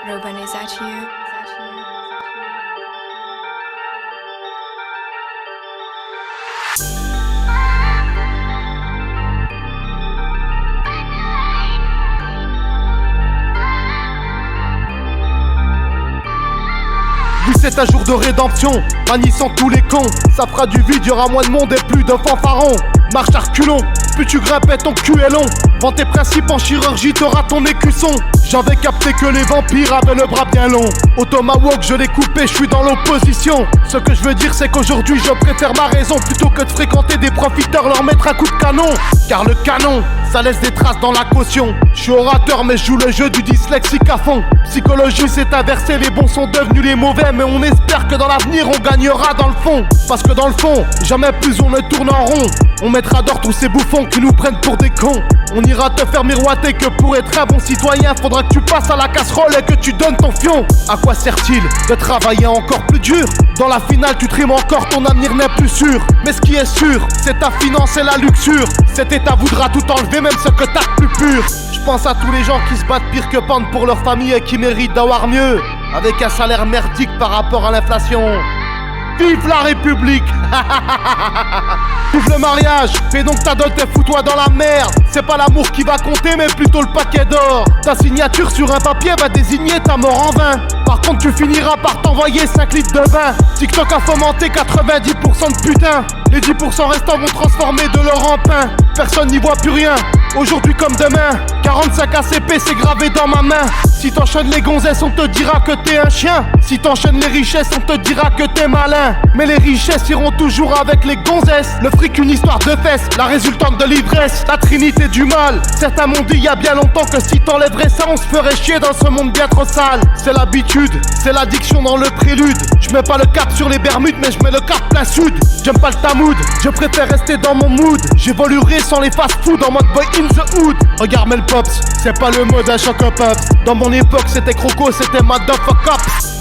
Ruben, is that you? C'est un jour de rédemption, bannissant tous les cons. Ça fera du vide, y'aura moins de monde et plus de fanfarons. Marche à reculons, plus tu grimpes et ton cul est long. Vends tes principes en chirurgie, t'auras ton écusson. J'avais capté que les vampires avaient le bras bien long. Au tomahawk je l'ai coupé, je suis dans l'opposition. Ce que je veux dire c'est qu'aujourd'hui je préfère ma raison plutôt que de fréquenter des profiteurs, leur mettre un coup de canon. Car le canon, ça laisse des traces dans la caution. Je suis orateur mais je joue le jeu du dyslexique à fond. Psychologie c'est inversé, les bons sont devenus les mauvais. Mais on espère que dans l'avenir on gagnera dans le fond. Parce que dans le fond, jamais plus on ne tourne en rond. On mettra d'or tous ces bouffons qui nous prennent pour des cons. On ira te faire miroiter que pour être un bon citoyen faudra que tu passes à la casserole et que tu donnes ton fion. À quoi sert-il de travailler encore plus dur? Dans la finale tu trimes encore, ton avenir n'est plus sûr. Mais ce qui est sûr, c'est ta finance et la luxure. Cet état voudra tout enlever, même ce que t'as de plus pur. Je pense à tous les gens qui se battent pire que pendre pour leur famille et qui méritent d'avoir mieux, avec un salaire merdique par rapport à l'inflation. Vive la République. Vive le mariage. Fais donc ta dot et fous-toi dans la merde. C'est pas l'amour qui va compter mais plutôt le paquet d'or. Ta signature sur un papier va désigner ta mort en vain. Par contre tu finiras par t'envoyer 5 litres de vin. TikTok a fomenté 90% de putain. Les 10% restants vont transformer de l'or en pain. Personne n'y voit plus rien, aujourd'hui comme demain. 45 ACP c'est gravé dans ma main. Si t'enchaînes les gonzesses on te dira que t'es un chien. Si t'enchaînes les richesses on te dira que t'es malin. Mais les richesses iront toujours avec les gonzesses. Le fric une histoire de fesses, la résultante de l'ivresse. La trinité du mal, certains m'ont dit il y a bien longtemps que si t'enlèverais ça on se ferait chier dans ce monde bien trop sale. C'est l'habitude, c'est l'addiction dans le prélude. Je mets pas le cap sur les Bermudes mais je mets le cap plein sud. J'aime pas le tamoud, je préfère rester dans mon mood. J'évoluerai sans les fast-food en mode boy in the hood. Regarde Mel Pops, c'est pas le mode à choc-up. Dans mon époque c'était croco, c'était motherfuck ups.